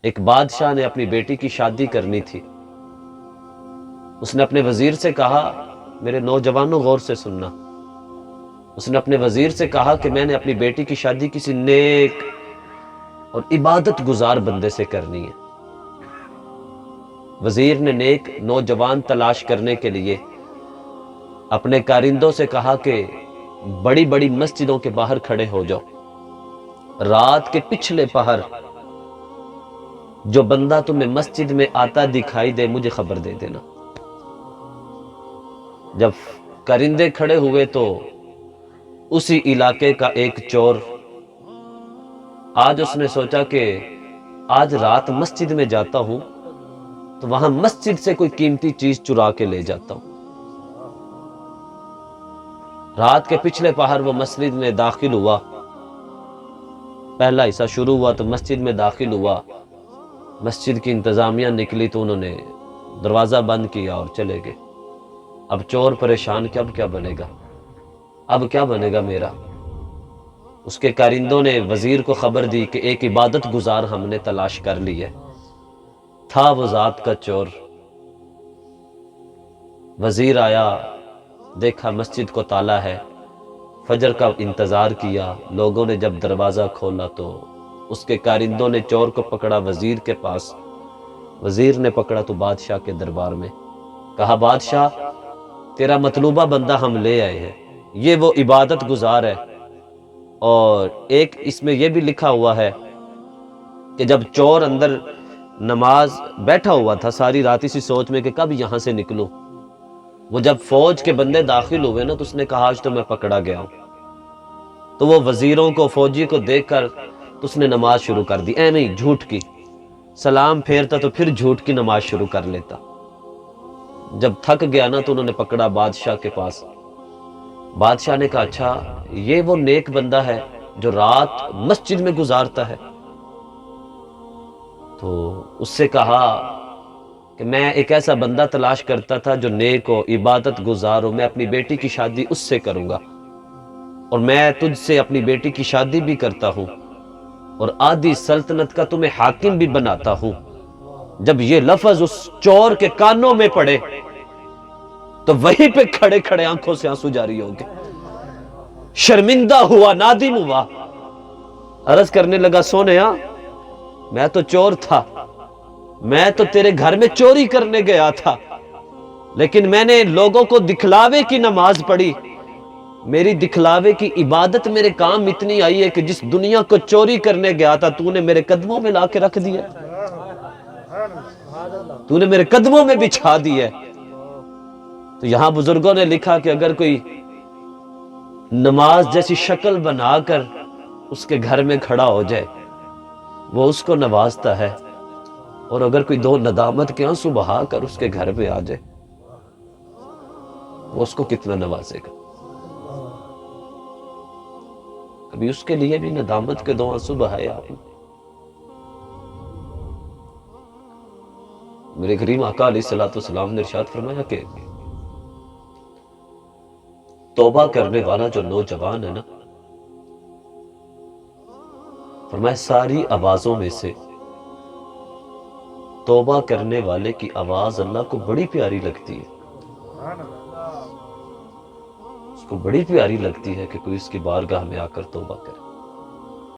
ایک بادشاہ نے اپنی بیٹی کی شادی کرنی تھی. اس نے اپنے وزیر سے کہا، میرے نوجوانوں غور سے سننا، اس نے اپنے وزیر سے کہا کہ میں نے اپنی بیٹی کی شادی کسی نیک اور عبادت گزار بندے سے کرنی ہے. وزیر نے نیک نوجوان تلاش کرنے کے لیے اپنے کارندوں سے کہا کہ بڑی بڑی مسجدوں کے باہر کھڑے ہو جاؤ، رات کے پچھلے پہر جو بندہ تمہیں مسجد میں آتا دکھائی دے مجھے خبر دے دینا. جب کرندے کھڑے ہوئے تو اسی علاقے کا ایک چور، آج اس نے سوچا کہ آج رات مسجد میں جاتا ہوں تو وہاں مسجد سے کوئی قیمتی چیز چرا کے لے جاتا ہوں. رات کے پچھلے پہر وہ مسجد میں داخل ہوا، پہلا حصہ شروع ہوا تو مسجد میں داخل ہوا. مسجد کی انتظامیہ نکلی تو انہوں نے دروازہ بند کیا اور چلے گئے. اب چور پریشان کہ اب کیا بنے گا، اب کیا بنے گا میرا. اس کے کارندوں نے وزیر کو خبر دی کہ ایک عبادت گزار ہم نے تلاش کر لی ہے. تھا وہ ذات کا چور. وزیر آیا، دیکھا مسجد کو تالا ہے. فجر کا انتظار کیا. لوگوں نے جب دروازہ کھولا تو اس کے کارندوں نے چور کو پکڑا وزیر کے پاس. وزیر نے پکڑا تو بادشاہ کے دربار میں کہا، بادشاہ تیرا مطلوبہ بندہ ہم لے آئے ہیں، یہ وہ عبادت گزار ہے. اور ایک اس میں یہ بھی لکھا ہوا ہے کہ جب چور اندر نماز بیٹھا ہوا تھا ساری رات اسی سوچ میں کہ کب یہاں سے نکلوں، وہ جب فوج کے بندے داخل ہوئے نا تو اس نے کہا آج تو میں پکڑا گیا ہوں. تو وہ وزیروں کو فوجی کو دیکھ کر تو اس نے نماز شروع کر دی، نہیں جھوٹ کی. سلام پھیرتا تو پھر جھوٹ کی نماز شروع کر لیتا. جب تھک گیا نا تو انہوں نے پکڑا بادشاہ کے پاس. بادشاہ نے کہا اچھا یہ وہ نیک بندہ ہے جو رات مسجد میں گزارتا ہے. تو اس سے کہا کہ میں ایک ایسا بندہ تلاش کرتا تھا جو نیک ہو، عبادت گزار ہو، میں اپنی بیٹی کی شادی اس سے کروں گا، اور میں تجھ سے اپنی بیٹی کی شادی بھی کرتا ہوں اور آدھی سلطنت کا تمہیں حاکم بھی بناتا ہوں. جب یہ لفظ اس چور کے کانوں میں پڑے تو وہیں پہ کھڑے کھڑے آنکھوں سے آنسو جاری ہو گئے. شرمندہ ہوا، نادم ہوا. عرض کرنے لگا، سونیا میں تو چور تھا، میں تو تیرے گھر میں چوری کرنے گیا تھا، لیکن میں نے لوگوں کو دکھلاوے کی نماز پڑھی. میری دکھلاوے کی عبادت میرے کام اتنی آئی ہے کہ جس دنیا کو چوری کرنے گیا تھا تو نے میرے قدموں میں لا کے رکھ دیا، تو نے میرے قدموں میں بچھا دیا. تو یہاں بزرگوں نے لکھا کہ اگر کوئی نماز جیسی شکل بنا کر اس کے گھر میں کھڑا ہو جائے وہ اس کو نوازتا ہے، اور اگر کوئی دو ندامت کے آنسو بہا کر اس کے گھر میں آ جائے وہ اس کو کتنا نوازے گا. کبھی اس کے لیے بھی ندامت کے دو آنسو بہائے آپ نے؟ میرے کریم آقا علیہ السلام نے ارشاد فرمایا کہ توبہ کرنے والا جو نوجوان ہے نا، فرمایا ساری آوازوں میں سے توبہ کرنے والے کی آواز اللہ کو بڑی پیاری لگتی ہے. اس کو بڑی پیاری لگتی ہے کہ کوئی اس کی بارگاہ میں آ کر توبہ کرے.